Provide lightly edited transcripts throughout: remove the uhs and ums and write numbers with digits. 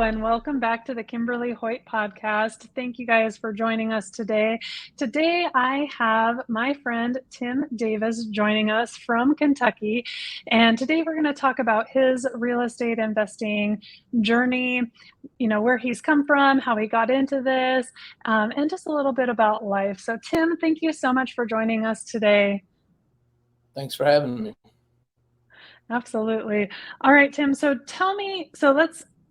and welcome back to the Kimberly Hoyt podcast. Thank you guys for joining us today. Today, I have my friend Tim Davis joining us from Kentucky. And today, we're going to talk about his real estate investing journey, where he's come from, how he got into this, and just a little bit about life. So, Tim, thank you so much for joining us today. Thanks for having me. Absolutely. All right, Tim.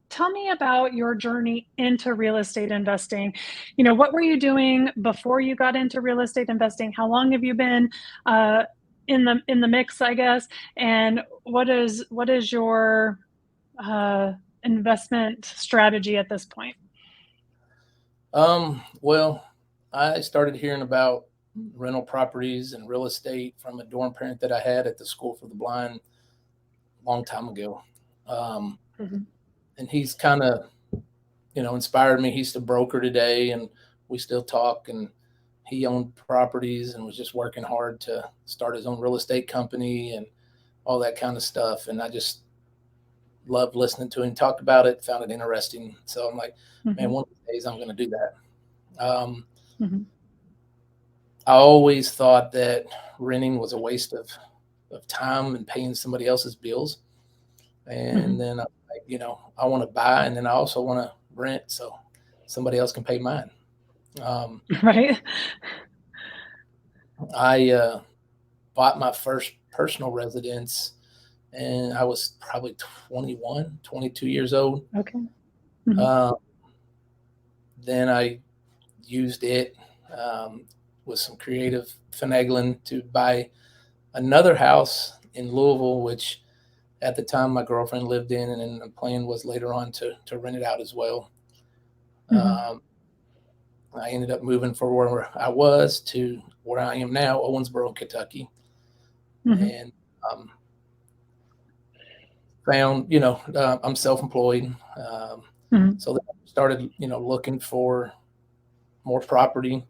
Tell me about your journey into real estate investing. What were you doing before you got into real estate investing? How long have you been in the mix, I guess? And what is your investment strategy at this point? Well, I started hearing about rental properties and real estate from a dorm parent that I had at the School for the Blind a long time ago. And he's kind of, inspired me. He's the broker today, and we still talk, and he owned properties and was just working hard to start his own real estate company and all that kind of stuff. And I just loved listening to him talk about it, found it interesting. So I'm like, man, one of these days I'm going to do that. I always thought that renting was a waste of time and paying somebody else's bills. And then I want to buy, and then I also want to rent so somebody else can pay mine. Right. I bought my first personal residence, and I was probably 21, 22 years old. Okay. Then I used it with some creative finagling to buy another house in Louisville, which at the time my girlfriend lived in, and then the plan was later on to rent it out as well. I ended up moving from where I was to where I am now, Owensboro, Kentucky. And found, I'm self-employed. So then I started, looking for more property.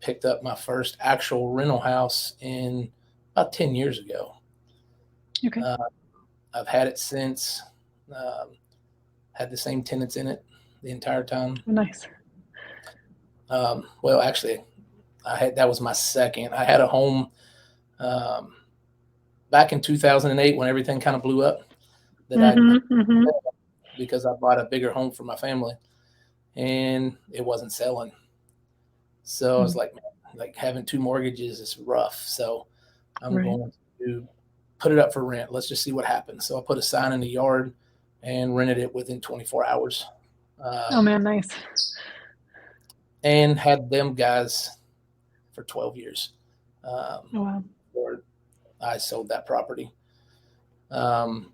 Picked up my first actual rental house in about 10 years ago. Okay. I've had it since, had the same tenants in it the entire time. Oh, nice. Well, actually, that was my second. I had a home back in 2008 when everything kind of blew up because I bought a bigger home for my family, and it wasn't selling. So I was like, man, like having two mortgages is rough. So I'm going to put it up for rent. Let's just see what happens. So I put a sign in the yard and rented it within 24 hours. Oh man, nice. And had them guys for 12 years. Wow. Before I sold that property. So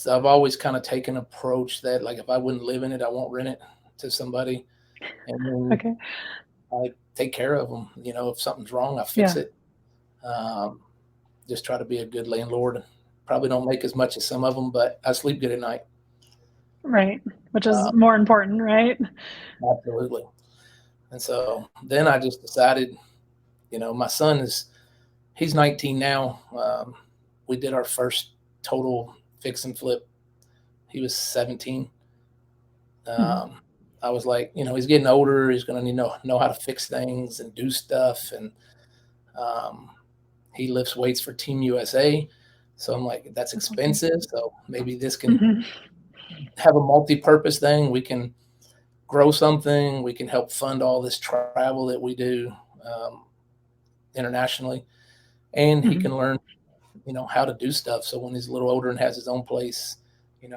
I've always kind of taken an approach that, like, if I wouldn't live in it, I won't rent it to somebody. And then I take care of them. If something's wrong, I fix it. Just try to be a good landlord. Probably don't make as much as some of them, but I sleep good at night. Right. Which is more important, right? Absolutely. And so then I just decided, my son he's 19 now. We did our first total fix and flip. He was 17. I was like, he's getting older. He's going to know how to fix things and do stuff. And he lifts weights for Team USA. So I'm like, that's expensive. So maybe this can have a multi-purpose thing. We can grow something. We can help fund all this travel that we do internationally. And he can learn, how to do stuff. So when he's a little older and has his own place, he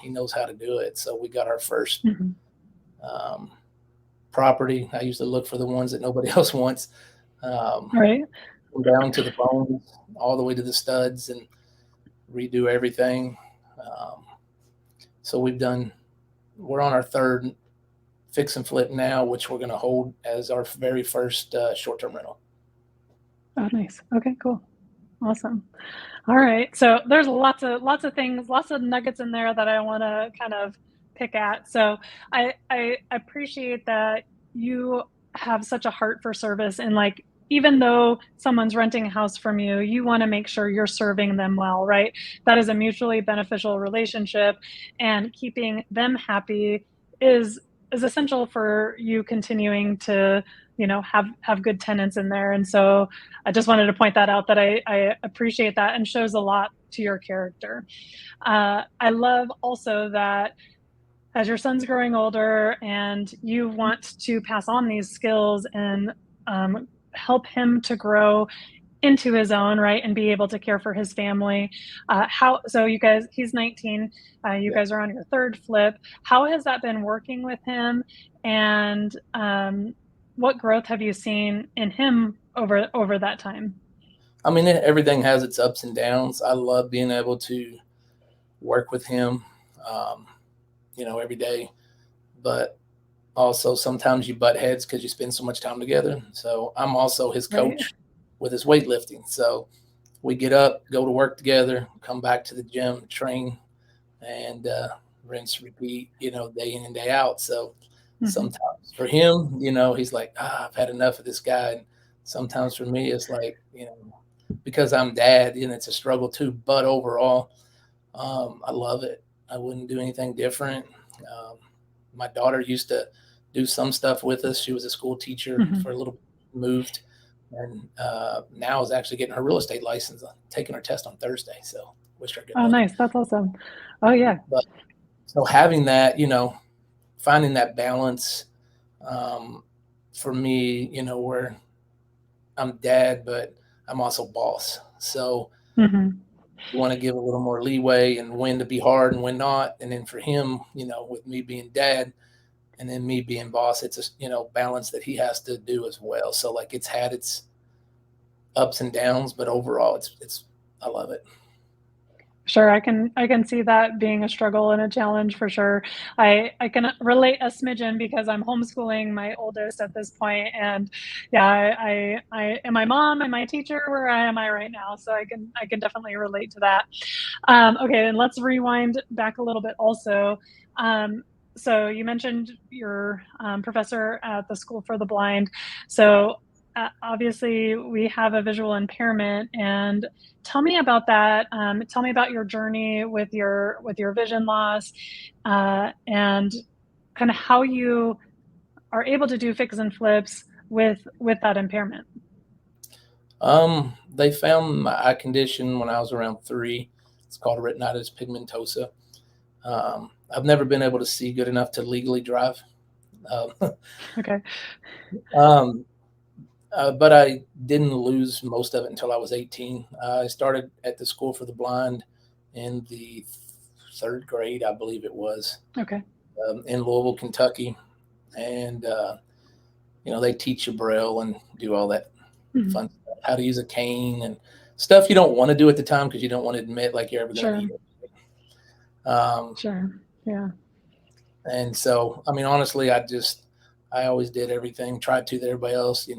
knows how to do it. So we got our first property. I usually look for the ones that nobody else wants. Right. Down to the bones, all the way to the studs, and redo everything. So we're on our third fix and flip now, which we're going to hold as our very first short-term rental. Oh, nice. Okay, cool. Awesome. All right. So there's lots of things, lots of nuggets in there that I want to kind of pick at. So I appreciate that you have such a heart for service and like even though someone's renting a house from you, you want to make sure you're serving them well, right? That is a mutually beneficial relationship, and keeping them happy is essential for you continuing to, have good tenants in there. And so I just wanted to point that out, that I appreciate that, and shows a lot to your character. I love also that as your son's growing older and you want to pass on these skills and help him to grow into his own, right, and be able to care for his family. So you guys, he's 19, you Yeah. guys are on your third flip. How has that been working with him? And what growth have you seen in him over that time? I mean, everything has its ups and downs. I love being able to work with him, um, every day. But also sometimes you butt heads because you spend so much time together. So I'm also his Right. coach with his weightlifting. So we get up, go to work together, come back to the gym, train, and rinse, repeat, day in and day out. So Hmm. sometimes for him, he's like, I've had enough of this guy. And sometimes for me, it's like, because I'm dad, and it's a struggle too. But overall, I love it. I wouldn't do anything different. Um, my daughter used to do some stuff with us. She was a school teacher Hmm. for a little, moved, and now is actually getting her real estate license, taking her test on Thursday. So wish her good Oh, luck. nice. That's awesome. Oh, yeah. But so having that, finding that balance, um, for me, where I'm dad, but I'm also boss. So Hmm. you want to give a little more leeway and when to be hard and when not. And then for him, with me being dad and then me being boss, it's a balance that he has to do as well. So like it's had its ups and downs, but overall it's I love it. Sure, I can see that being a struggle and a challenge for sure. I can relate a smidgen because I'm homeschooling my oldest at this point, and yeah, I am my mom and my teacher. Where am I right now? So I can definitely relate to that. Okay, and let's rewind back a little bit also. Um, so you mentioned your professor at the School for the Blind. So obviously we have a visual impairment, and tell me about that. Tell me about your journey with your vision loss, and kind of how you are able to do fix and flips with that impairment. They found my eye condition when I was around 3. It's called retinitis pigmentosa. I've never been able to see good enough to legally drive. Um, Okay. um, but I didn't lose most of it until I was 18. I started at the School for the Blind in the 3rd grade, I believe it was, Okay. in Louisville, Kentucky. And, they teach you Braille and do all that Mhm. fun stuff, how to use a cane and stuff you don't want to do at the time because you don't want to admit like you're ever going to Sure. need it. Um, Sure. Yeah. and so, I mean, honestly, I always did everything, tried to that everybody else,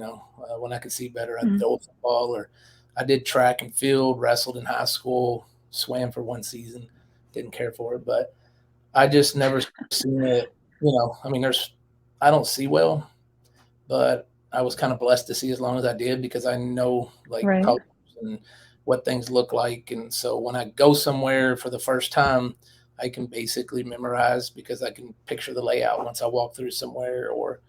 when I could see better, I'd Mhm. throw a football or I did track and field, wrestled in high school, swam for 1 season, didn't care for it, but I just never seen it, I mean, I don't see well, but I was kind of blessed to see as long as I did because I know like Right. colors and what things look like. And so when I go somewhere for the first time, I can basically memorize because I can picture the layout once I walk through somewhere or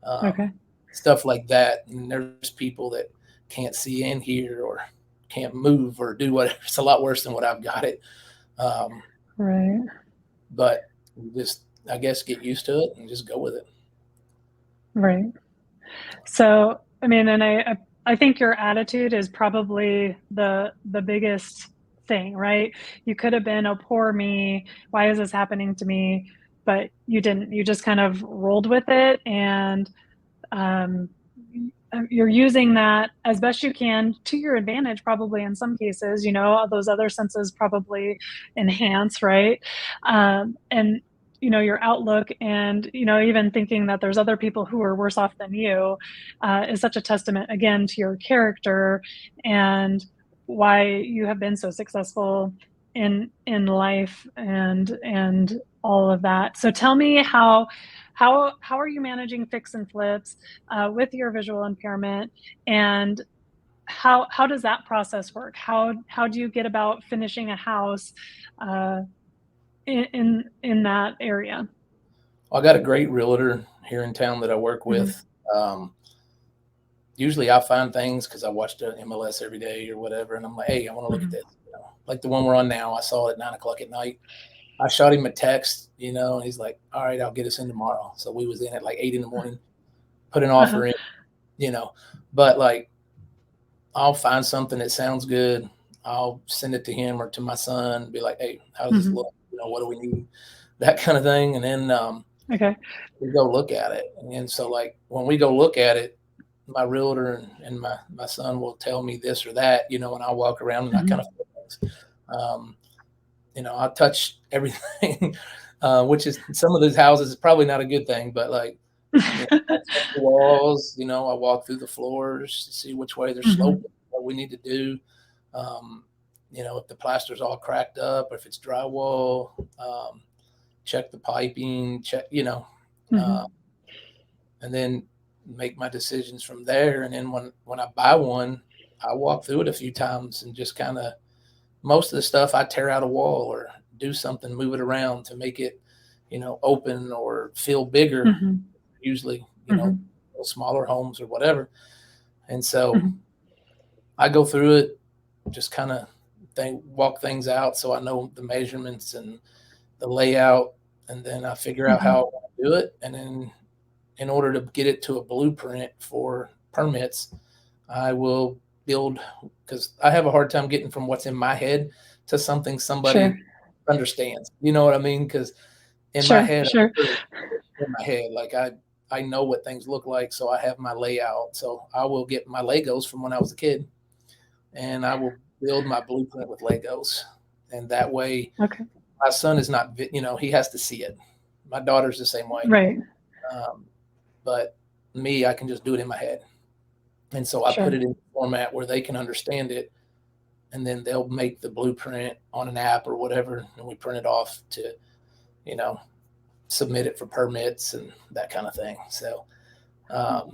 um, Okay. stuff like that. And there's people that can't see and hear or can't move or do whatever. It's a lot worse than what I've got it. Um, Right. but just, I guess, get used to it and just go with it. Right. So, I mean, and I think your attitude is probably the biggest thing, right? You could have been, "Oh, poor me. Why is this happening to me?" But you didn't. You just kind of rolled with it, and um, you're using that as best you can to your advantage, probably in some cases. Those other senses probably enhance, right? And your outlook, and even thinking that there's other people who are worse off than you, is such a testament again to your character and why you have been so successful in life and all of that. So tell me how are you managing fix and flips with your visual impairment, and how does that process work? How do you get about finishing a house uh, in that area? I got a great realtor here in town that I work Hmm. with. Um, Usually I find things because I watch the MLS every day or whatever, and I'm like, hey, I want to look at Hmm. this. Like the one we're on now, I saw it at 9 o'clock at night. I shot him a text, and he's like, all right, I'll get us in tomorrow. So we was in at like 8 in the morning, put an Uh-huh. offer in, you know, but like I'll find something that sounds good. I'll send it to him or to my son and be like, hey, how does this Hmm. look? What do we need? That kind of thing. And then Okay. we go look at it. And so like when we go look at it, my realtor and my son will tell me this or that, and I'll walk around and I kind of Hmm. feel things. Um, I'll touch everything, which is some of these houses is probably not a good thing, but like, I'll touch the walls, I walk through the floors to see which way they're Hmm. sloping, what we need to do. Um, if the plaster's all cracked up, or if it's drywall, check the piping, uh, Hmm. and then make my decisions from there. And then when I buy one, I walk through it a few times and just kind of most of the stuff I tear out a wall or do something, move it around to make it, open or feel bigger. Hmm. Usually, Hmm. smaller homes or whatever. And so Hmm. I go through it, just kind of walk things out so I know the measurements and the layout, and then I figure out how I Hmm. want to do it. And then in order to get it to a blueprint for permits, I will build because I have a hard time getting from what's in my head to something Sure. somebody understands. You know what I mean? Because in my Sure. head, Sure. in my head, like I know what things look like, so I have my layout. So I will get my Legos from when I was a kid, and I will build my blueprint with Legos, and that way Okay. my son is not, he has to see it. My daughter's the same way, Right. um, but me, I can just do it in my head. And so I put Sure. it in a format where they can understand it, and then they'll make the blueprint on an app or whatever, and we print it off to, you know, submit it for permits and that kind of thing. So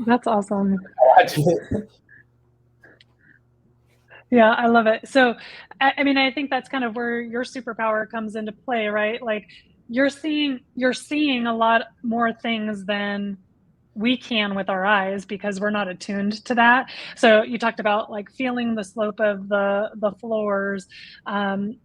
That's awesome. I do it. Yeah, I love it. So, I mean, I think that's kind of where your superpower comes into play, right? Like you're seeing a lot more things than we can with our eyes because we're not attuned to that. So you talked about like feeling the slope of the floors, and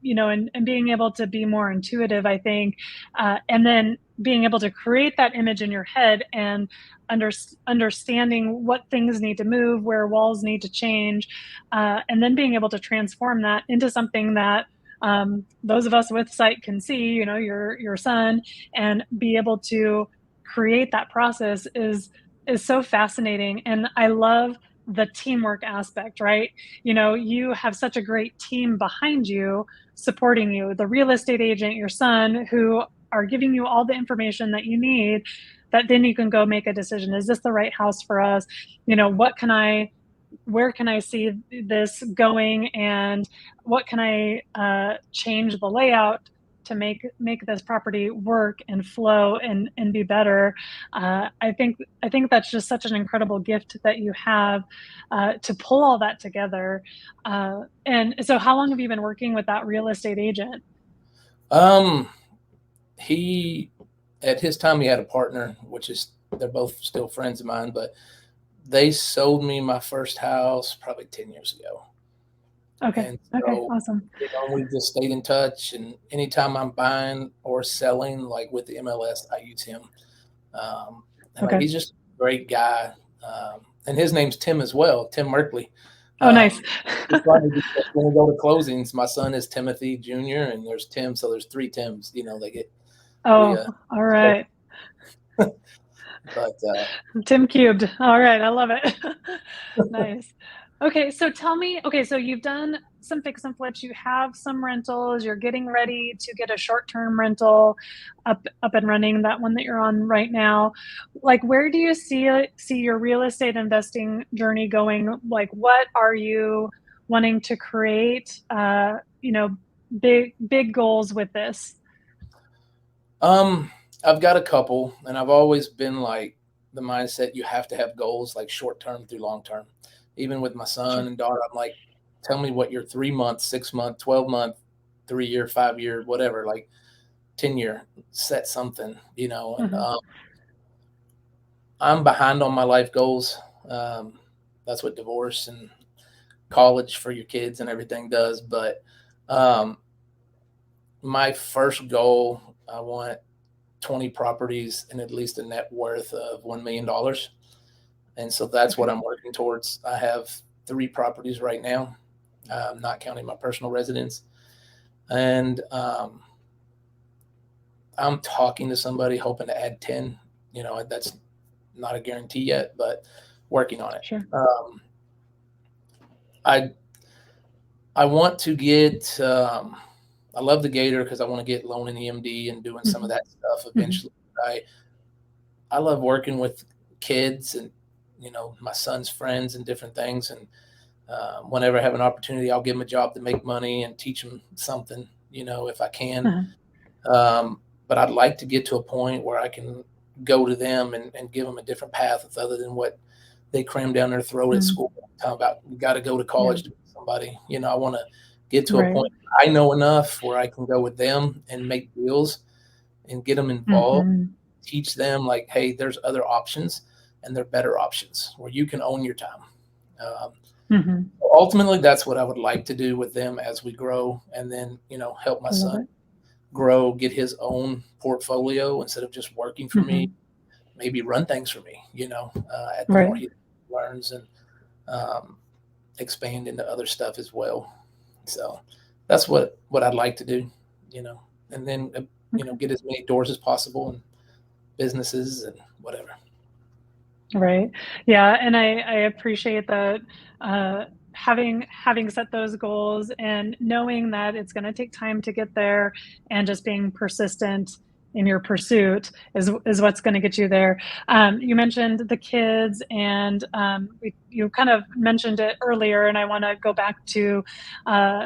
being able to be more intuitive, I think, and then being able to create that image in your head and under, understanding what things need to move, where walls need to change, and then being able to transform that into something that those of us with sight can see, your son, and be able to create that process is so fascinating. And I love the teamwork aspect, right? You have such a great team behind you supporting you, the real estate agent, your son, who are giving you all the information that you need, that then you can go make a decision. Is this the right house for us? What can I where can I see this going, and what can I change the layout to make this property work and flow and be better. I think that's just such an incredible gift that you have to pull all that together. And so, how long have you been working with that real estate agent? Um, he at his time he had a partner, which is they're both still friends of mine, but they sold me my first house probably 10 years ago. Okay. And Okay. so, Awesome. we just stayed in touch. And anytime I'm buying or selling, like with the MLS, I use him. And like Okay. he's just a great guy. And his name's Tim as well, Tim Merkley. Oh, nice. It's funny because when we go to closings, my son is Timothy Jr. and there's Tim, so there's three Tims. They get we Oh, all right. but Tim cubed. All right, I love it. Nice. Okay, so tell me, okay, so you've done some fix and flips, you have some rentals, you're getting ready to get a short-term rental up and running, that one that you're on right now. Like, where do you see your real estate investing journey going? Like, what are you wanting to create? big goals with this? I've got a couple, and I've always been like the mindset you have to have goals like short term through long term. Even with my son Sure. and daughter, I'm like, tell me what your 3 month, 6 month, 12 month, 3 year, 5 year, whatever, like 10 year, set something, and Hmm. I'm behind on my life goals. Um, that's what divorce and college for your kids and everything does. But um, my first goal, I want 20 properties and at least a net worth of $1 million. And so that's what Okay. I'm working towards. I have 3 properties right now, not counting my personal residence. And I'm talking to somebody hoping to add 10. That's not a guarantee yet, but working on it. Sure. I I want to get. I love the Gator because I want to get loan and EMD and doing some of Hmm. that stuff Hmm. eventually. I love working with kids and my son's friends and different things. And whenever I have an opportunity, I'll give them a job to make money and teach them something. If I can. Uh-huh. But I'd like to get to a point where I can go to them and give them a different path other than what they cram down their throat at Mm. school. Talking about you got to go to Yeah. college to be somebody. I want to get to a Right. point I know enough where I can go with them and make deals and get them involved, Hmm. teach them like, hey, there's other options and they're better options where you can own your time. Um, Hmm. Ultimately, that's what I would like to do with them as we grow, and then help my I love son it. grow, get his own portfolio instead of just working for me. Hmm. Maybe run things for me. At the more Right. he learns and um, expand into other stuff as well. So that's what I'd like to do. You know, and then Okay. get as many doors as possible and businesses and whatever. Right. Yeah, and I appreciate that, uh, having set those goals and knowing that it's gonna take time to get there and just being persistent in your pursuit is what's gonna get you there. You mentioned the kids and, you kind of mentioned it earlier, and I wanna go back to,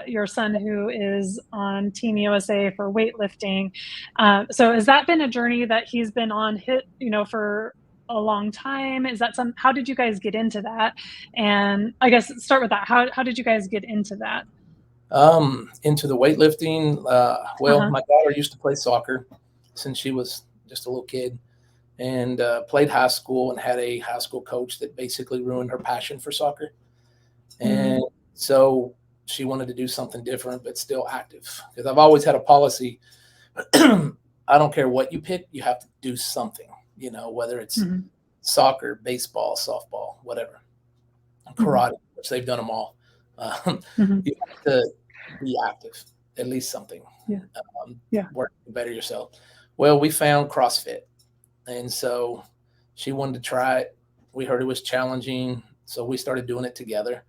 your son who is on Team USA for weightlifting. So has that been a journey that he's been on for a long time? Is that how did you guys get into that? And I guess start with that. How did you guys get into that? Into the weightlifting. Well, Uh-huh. my daughter used to play soccer since she was just a little kid, and played high school and had a high school coach that basically ruined her passion for soccer. Mm. And so she wanted to do something different, but still active. Because I've always had a policy. I don't care what you pick, you have to do something, whether it's Mhm. soccer, baseball, softball, whatever, Mhm. karate, which they've done them all. Mhm. You have to be active, at least something, Yeah. um, Yeah. work to better yourself. Well, we found CrossFit. And so she wanted to try it. We heard it was challenging. So we started doing it together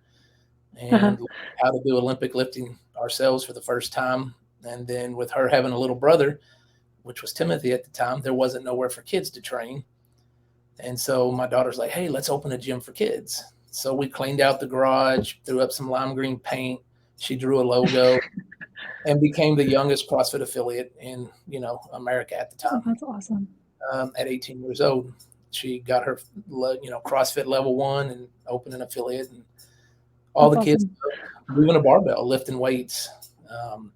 Uh-huh. and learned how to do Olympic lifting ourselves for the first time. And then with her having a little brother, which was Timothy at the time, there wasn't nowhere for kids to train. And so my daughter's like, hey, let's open a gym for kids. So we cleaned out the garage, threw up some lime green paint. She drew a logo and became the youngest CrossFit affiliate in, America at the Oh, time. that's awesome. At 18 years old, she got her, CrossFit level 1 and opened an affiliate, and all That's the kids awesome. moving a barbell, lifting weights. Um,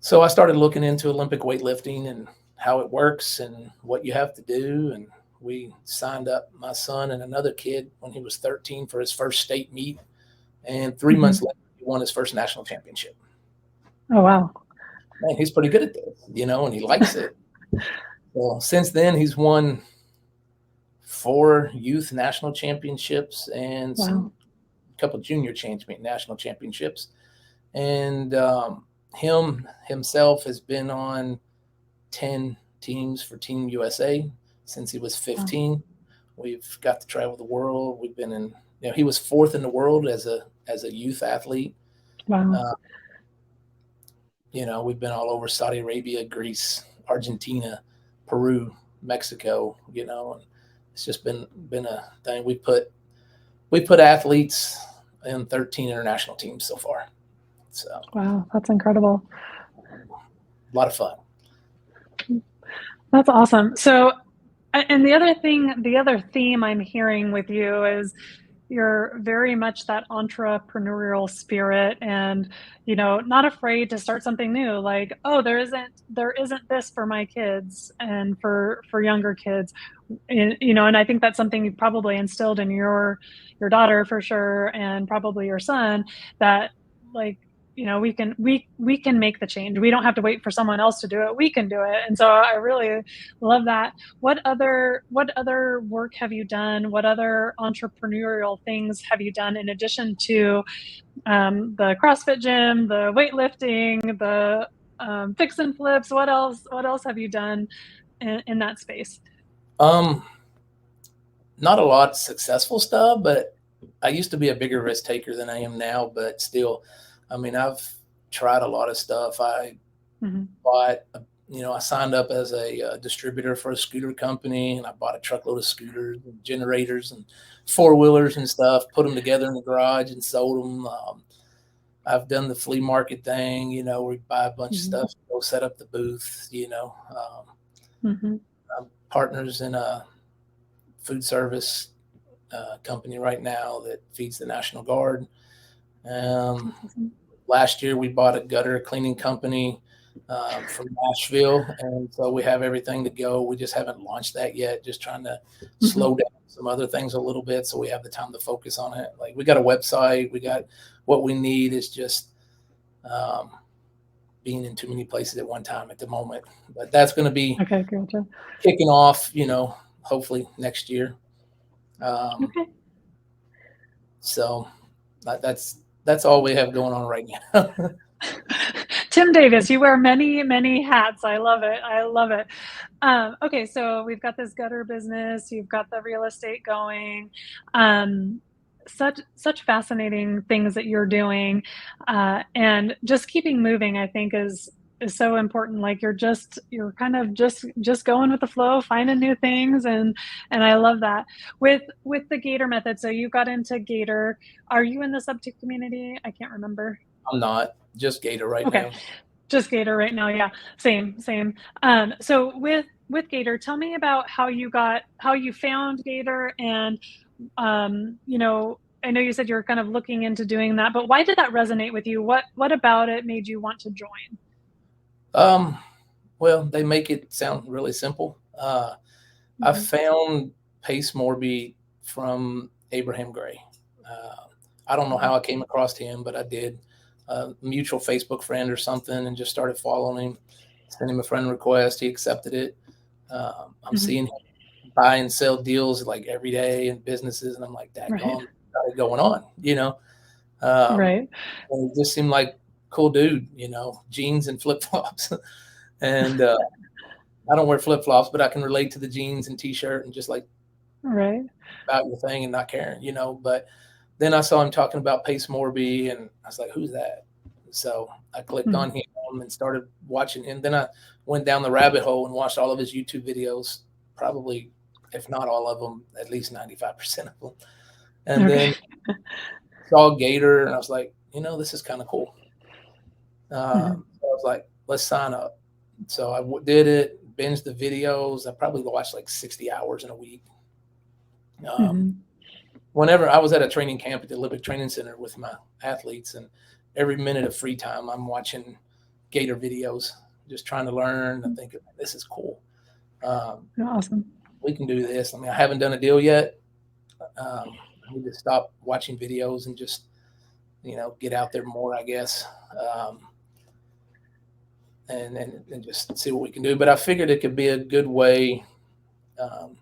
So I started looking into Olympic weightlifting and how it works and what you have to do. And we signed up my son and another kid when he was 13 for his first state meet. And 3 months Mhm. later, he won his first national championship. Oh, wow. Man, he's pretty good at this, and he likes it. Well, since then, he's won 4 youth national championships and Wow. some couple junior national championships. And himself has been on 10 teams for Team USA since he was Wow. 15. We've got to travel the world. We've been in, he was fourth in the world as a youth athlete. Wow. Uh, we've been all over Saudi Arabia, Greece, Argentina, Peru, Mexico, and it's just been a thing. We put athletes in 13 international teams so far. So, Wow, that's incredible. a lot of fun. That's awesome. So, and the other theme I'm hearing with you is you're very much that entrepreneurial spirit, and not afraid to start something new, like, oh, there isn't this for my kids and for younger kids. And I think that's something you've probably instilled in your daughter for sure, and probably your son, that, like, we can make the change. We don't have to wait for someone else to do it. We can do it. And so I really love that. What other work have you done? What other entrepreneurial things have you done in addition to the CrossFit gym, the weightlifting, the fix and flips? What else have you done in that space? Um, Not a lot of successful stuff, but I used to be a bigger risk taker than I am now. But still, I mean, I've tried a lot of stuff. I Hmm. bought, I signed up as a distributor for a scooter company, and I bought a truckload of scooters and generators and four wheelers and stuff, put them together in the garage and sold them. I've done the flea market thing, where we buy a bunch of Hmm. stuff, go set up the booth. Hmm. I'm partners in a food service company right now that feeds the National Guard. Um, Awesome. Last year, we bought a gutter cleaning company from Nashville, and so we have everything to go. We just haven't launched that yet. Just trying to Hmm. slow down some other things a little bit so we have the time to focus on it. Like, we got a website, we got what we need. Is just um, being in too many places at one time at the moment. But that's going to be Okay, gotcha. kicking off, hopefully next year. Um, Okay. so that's all we have going on right now. Tim Davis, you wear many, many hats. I love it. I love it. Okay, so we've got this gutter business. You've got the real estate going. Um, such fascinating things that you're doing, and just keeping moving. I think is so important. Like, you're kind of just going with the flow, finding new things, and I love that. With the Gator method. So you got into Gator. Are you in the Subtech community? I can't remember. I'm not just Gator right Okay. now. Just Gator right now, yeah. Same, same. So with Gator, tell me about how you found Gator, and I know you said you're kind of looking into doing that, but why did that resonate with you? What about it made you want to join? Um, well, they make it sound really simple. I Hmm. found Pace Morby from Abraham Gray. Uh, I don't know how I came across him, but I did. A mutual Facebook friend or something, and just started following him. Sent him a friend request. He accepted it. I'm Hmm. seeing him buy and sell deals like every day in businesses, and I'm like, Right, "Daggone, got it going on." Um, right, and he just seemed like cool dude, jeans and flip flops, and I don't wear flip flops, but I can relate to the jeans and t-shirt and just like right. about your thing and not caring. But then I saw him talking about Pace Morby, and I was like, "Who's that?" So I clicked Mhm. on him and started watching him. Then I went down the rabbit hole and watched all of his YouTube videos, probably, if not all of them, at least 95% of them. And Okay. then saw Gator, and I was like, this is kind of cool. Mhm. So I was like, let's sign up. So I did it, binged the videos. I probably watched like 60 hours in a week. Um, Mhm. Whenever I was at a training camp at the Olympic Training Center with my athletes, and every minute of free time, I'm watching Gator videos, just trying to learn. I think this is cool. Um, Awesome. we can do this. I mean, I haven't done a deal yet. I need to stop watching videos and just, get out there more, I guess. Um, and just see what we can do. But I figured it could be a good way um,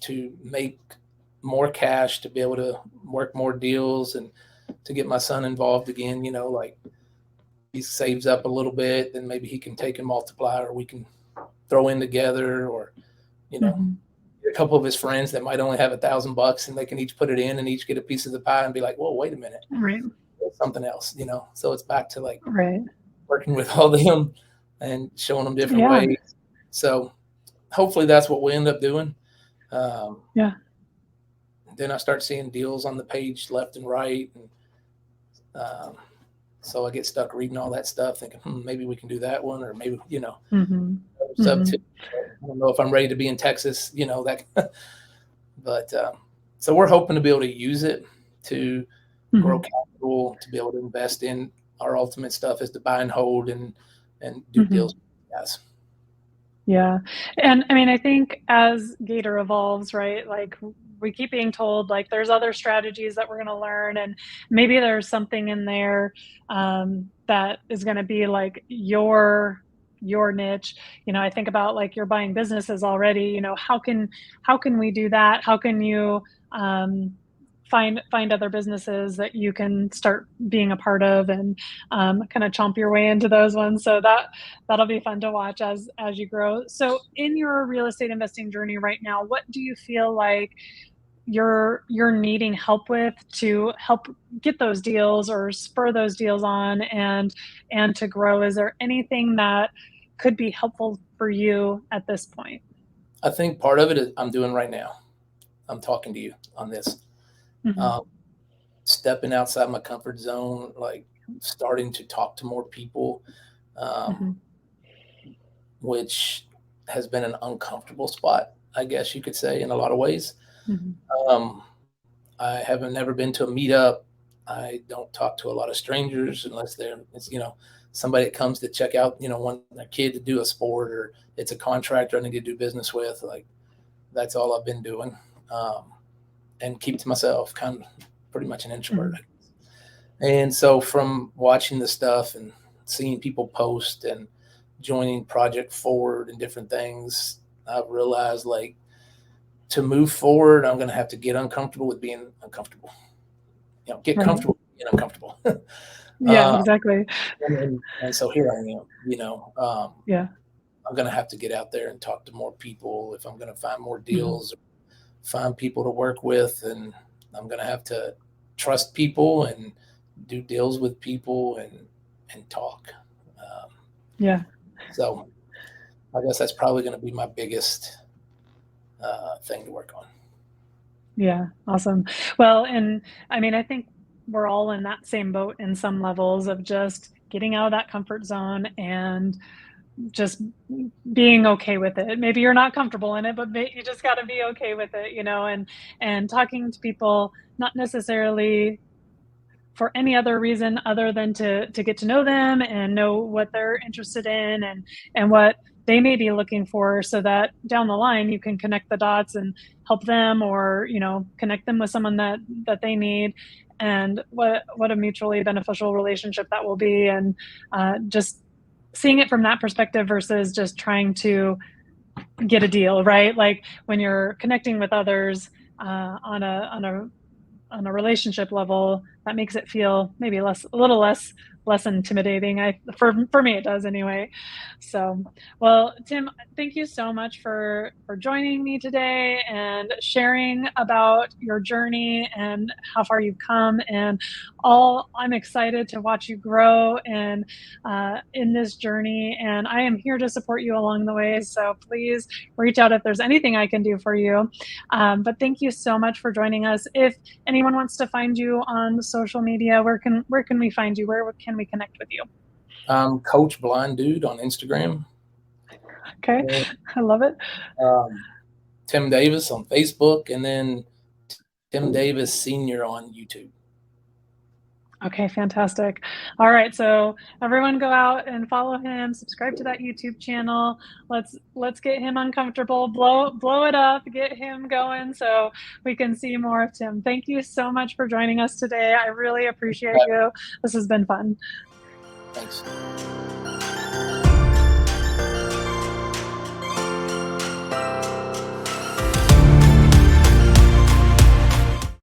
to make more cash, to be able to work more deals, and to get my son involved again. Like, he saves up a little bit, then maybe he can take and multiply, or we can throw in together, or you know, Mhm. a couple of his friends that might only have $1,000, and they can each put it in and each get a piece of the pie and be like, "Whoa, wait a minute, Right, there's something else." So it's back to like right. working with all of them and showing them different Yeah, ways. So hopefully that's what we end up doing. Um, yeah. then I start seeing deals on the page left and right, and So I get stuck reading all that stuff, thinking, maybe we can do that one, or maybe, Mm-hmm. sub Mm-hmm. two. I don't know if I'm ready to be in Texas, that, but so we're hoping to be able to use it to grow Mm-hmm. capital, to be able to invest in our ultimate stuff is to buy and hold and do Mm-hmm. deals with guys. Yeah. And I mean, I think as Gator evolves, right, like we keep being told like there's other strategies that we're going to learn, and maybe there's something in there that is going to be like your niche. I think about like you're buying businesses already. How can we do that? How can you um, find other businesses that you can start being a part of, and kind of chomp your way into those ones? So that'll be fun to watch as you grow. So in your real estate investing journey right now, what do you feel like you're needing help with to help get those deals or spur those deals on and to grow? Is there anything that could be helpful for you at this point? I think part of it is I'm doing right now. I'm talking to you on this. Hmm. Um, Stepping outside my comfort zone, like starting to talk to more people, um, Hmm. which has been an uncomfortable spot, I guess you could say, in a lot of ways. Hmm. Um, I haven't never been to a meetup. I don't talk to a lot of strangers unless it's somebody that comes to check out, want a kid to do a sport, or it's a contractor I need to do business with. Like that's all I've been doing, and keep to myself, kind of pretty much an introvert. Hmm. And so from watching the stuff and seeing people post and joining Project Forward and different things, I've realized like to move forward, I'm going to have to get uncomfortable with being uncomfortable. Get Right. comfortable with being uncomfortable. Yeah, uh, exactly. and so here I am. Yeah. I'm going to have to get out there and talk to more people if I'm going to find more Hmm. deals, find people to work with, and I'm going to have to trust people and do deals with people and talk. Um, Yeah. so I guess that's probably going to be my biggest thing to work on. Yeah, awesome. Well, and I mean, I think we're all in that same boat in some levels of just getting out of that comfort zone and just being okay with it. Maybe you're not comfortable in it, but you just got to be okay with it, and talking to people, not necessarily for any other reason other than to get to know them and know what they're interested in, and what they may be looking for, so that down the line you can connect the dots and help them, or connect them with someone that they need, and what a mutually beneficial relationship that will be. And just seeing it from that perspective versus just trying to get a deal, right? Like when you're connecting with others on a relationship level, that makes it feel maybe a little less intimidating. For me it does anyway. So, well, Tim, thank you so much for joining me today and sharing about your journey and how far you've come, and all. I'm excited to watch you grow and in this journey, and I am here to support you along the way. So please reach out if there's anything I can do for you. But thank you so much for joining us. If anyone wants to find you on social media, where can we find you? Where can we connect with you? Coach Blind Dude on Instagram. Okay, And, I love it. um, Tim Davis on Facebook, and then Tim Davis Senior on YouTube. Okay, fantastic. All right, so everyone go out and follow him, subscribe to that YouTube channel. Let's get him uncomfortable, blow it up, get him going so we can see more of Tim. Thank you so much for joining us today. I really appreciate you. This has been fun. Thanks.